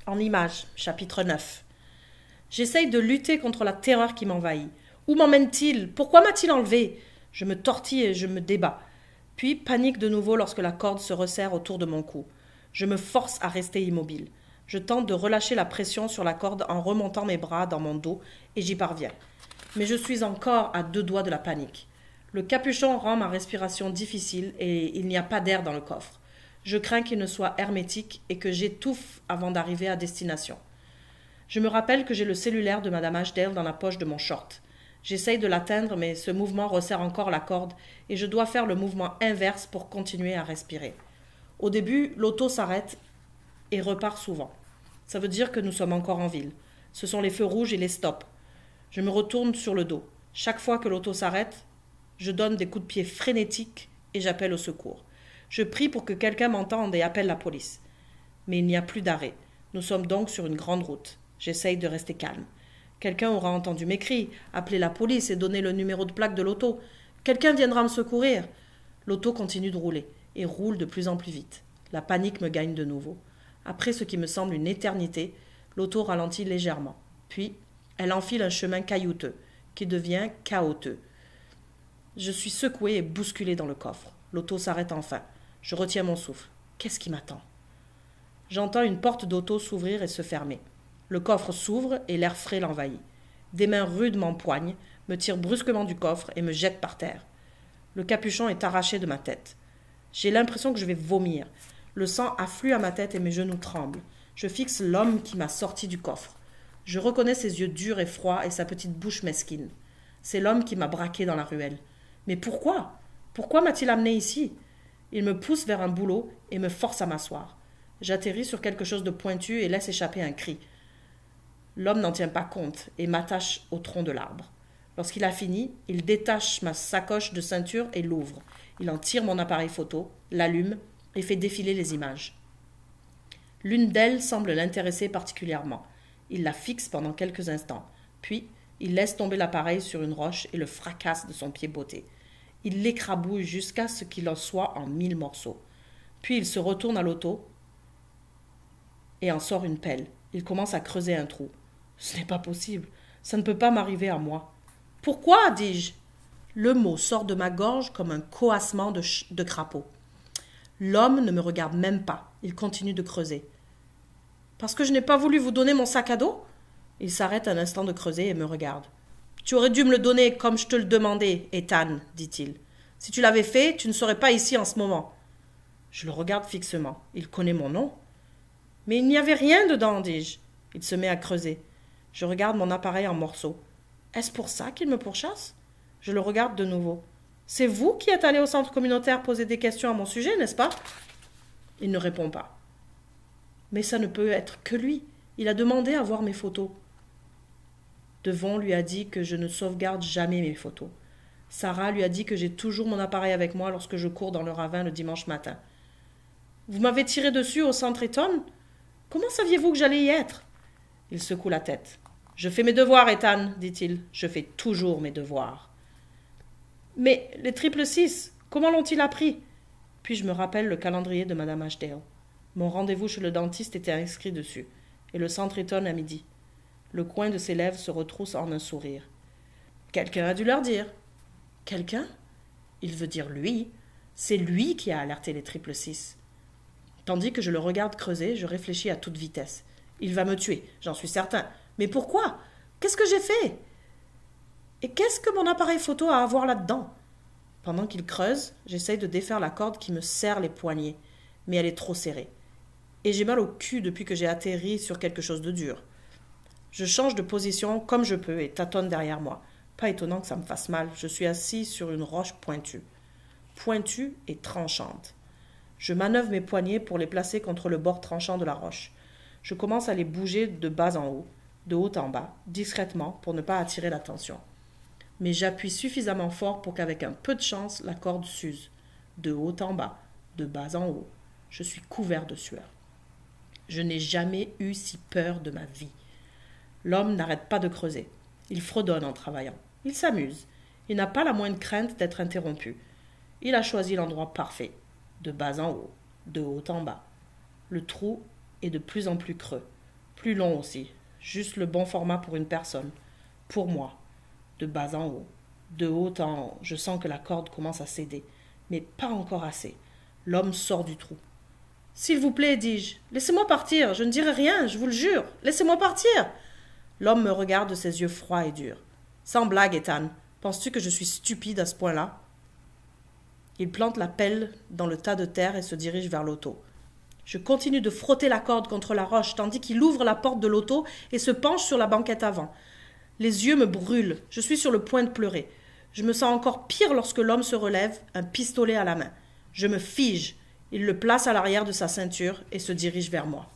En images, chapitre 9. J'essaye de lutter contre la terreur qui m'envahit. Où m'emmène-t-il? Pourquoi m'a-t-il enlevé? Je me tortille et je me débats. Puis panique de nouveau lorsque la corde se resserre autour de mon cou. Je me force à rester immobile. Je tente de relâcher la pression sur la corde en remontant mes bras dans mon dos et j'y parviens. Mais je suis encore à 2 doigts de la panique. Le capuchon rend ma respiration difficile et il n'y a pas d'air dans le coffre. Je crains qu'il ne soit hermétique et que j'étouffe avant d'arriver à destination. Je me rappelle que j'ai le cellulaire de Madame Ashdale dans la poche de mon short. J'essaye de l'atteindre, mais ce mouvement resserre encore la corde et je dois faire le mouvement inverse pour continuer à respirer. Au début, l'auto s'arrête et repart souvent. Ça veut dire que nous sommes encore en ville. Ce sont les feux rouges et les stops. Je me retourne sur le dos. Chaque fois que l'auto s'arrête, je donne des coups de pied frénétiques et j'appelle au secours. Je prie pour que quelqu'un m'entende et appelle la police. Mais il n'y a plus d'arrêt. Nous sommes donc sur une grande route. J'essaye de rester calme. Quelqu'un aura entendu mes cris, appelé la police et donné le numéro de plaque de l'auto. Quelqu'un viendra me secourir. L'auto continue de rouler et roule de plus en plus vite. La panique me gagne de nouveau. Après ce qui me semble une éternité, l'auto ralentit légèrement. Puis, elle enfile un chemin caillouteux, qui devient chaotique. Je suis secoué et bousculé dans le coffre. L'auto s'arrête enfin. Je retiens mon souffle. Qu'est-ce qui m'attend? J'entends une porte d'auto s'ouvrir et se fermer. Le coffre s'ouvre et l'air frais l'envahit. Des mains rudes m'empoignent, me tirent brusquement du coffre et me jettent par terre. Le capuchon est arraché de ma tête. J'ai l'impression que je vais vomir. Le sang afflue à ma tête et mes genoux tremblent. Je fixe l'homme qui m'a sorti du coffre. Je reconnais ses yeux durs et froids et sa petite bouche mesquine. C'est l'homme qui m'a braqué dans la ruelle. Mais pourquoi? Pourquoi m'a-t-il amené ici? Il me pousse vers un bouleau et me force à m'asseoir. J'atterris sur quelque chose de pointu et laisse échapper un cri. L'homme n'en tient pas compte et m'attache au tronc de l'arbre. Lorsqu'il a fini, il détache ma sacoche de ceinture et l'ouvre. Il en tire mon appareil photo, l'allume et fait défiler les images. L'une d'elles semble l'intéresser particulièrement. Il la fixe pendant quelques instants. Puis, il laisse tomber l'appareil sur une roche et le fracasse de son pied botté. Il l'écrabouille jusqu'à ce qu'il en soit en 1000 morceaux. Puis il se retourne à l'auto et en sort une pelle. Il commence à creuser un trou. Ce n'est pas possible. Ça ne peut pas m'arriver à moi. Pourquoi? Dis-je. Le mot sort de ma gorge comme un coassement de crapaud. L'homme ne me regarde même pas. Il continue de creuser. Parce que je n'ai pas voulu vous donner mon sac à dos? Il s'arrête un instant de creuser et me regarde. Tu aurais dû me le donner comme je te le demandais, Ethan, dit-il. Si tu l'avais fait, tu ne serais pas ici en ce moment. Je le regarde fixement. Il connaît mon nom. Mais il n'y avait rien dedans, dis-je. Il se met à creuser. Je regarde mon appareil en morceaux. Est-ce pour ça qu'il me pourchasse? Je le regarde de nouveau. C'est vous qui êtes allé au centre communautaire poser des questions à mon sujet, n'est-ce pas? Il ne répond pas. Mais ça ne peut être que lui. Il a demandé à voir mes photos. Devon lui a dit que je ne sauvegarde jamais mes photos. Sarah lui a dit que j'ai toujours mon appareil avec moi lorsque je cours dans le ravin le dimanche matin. Vous m'avez tiré dessus au centre Eton? Comment saviez-vous que j'allais y être? Il secoue la tête. Je fais mes devoirs, Ethan, dit-il. Je fais toujours mes devoirs. Mais les 666, comment l'ont-ils appris? Puis je me rappelle le calendrier de Madame Ashdale. Mon rendez-vous chez le dentiste était inscrit dessus, et le centre Eton à midi. Le coin de ses lèvres se retrousse en un sourire. Quelqu'un a dû leur dire. Quelqu'un? Il veut dire lui. C'est lui qui a alerté les 666. Tandis que je le regarde creuser, je réfléchis à toute vitesse. Il va me tuer, j'en suis certain. Mais pourquoi? Qu'est-ce que j'ai fait? Et qu'est-ce que mon appareil photo a à voir là-dedans? Pendant qu'il creuse, j'essaye de défaire la corde qui me serre les poignets, mais elle est trop serrée. Et j'ai mal au cul depuis que j'ai atterri sur quelque chose de dur. Je change de position comme je peux et tâtonne derrière moi. Pas étonnant que ça me fasse mal, je suis assis sur une roche pointue. Pointue et tranchante. Je manœuvre mes poignets pour les placer contre le bord tranchant de la roche. Je commence à les bouger de bas en haut, de haut en bas, discrètement pour ne pas attirer l'attention. Mais j'appuie suffisamment fort pour qu'avec un peu de chance, la corde s'use. De haut en bas, de bas en haut. Je suis couvert de sueur. Je n'ai jamais eu si peur de ma vie. L'homme n'arrête pas de creuser. Il fredonne en travaillant. Il s'amuse. Il n'a pas la moindre crainte d'être interrompu. Il a choisi l'endroit parfait. De bas en haut, de haut en bas. Le trou est de plus en plus creux. Plus long aussi. Juste le bon format pour une personne. Pour moi. De bas en haut. De haut en haut. Je sens que la corde commence à céder. Mais pas encore assez. L'homme sort du trou. S'il vous plaît, dis-je, laissez-moi partir. Je ne dirai rien, je vous le jure. Laissez-moi partir. L'homme me regarde de ses yeux froids et durs. Sans blague, Ethan. Penses-tu que je suis stupide à ce point-là? Il plante la pelle dans le tas de terre et se dirige vers l'auto. Je continue de frotter la corde contre la roche tandis qu'il ouvre la porte de l'auto et se penche sur la banquette avant. Les yeux me brûlent, je suis sur le point de pleurer. Je me sens encore pire lorsque l'homme se relève, un pistolet à la main. Je me fige. Il le place à l'arrière de sa ceinture et se dirige vers moi.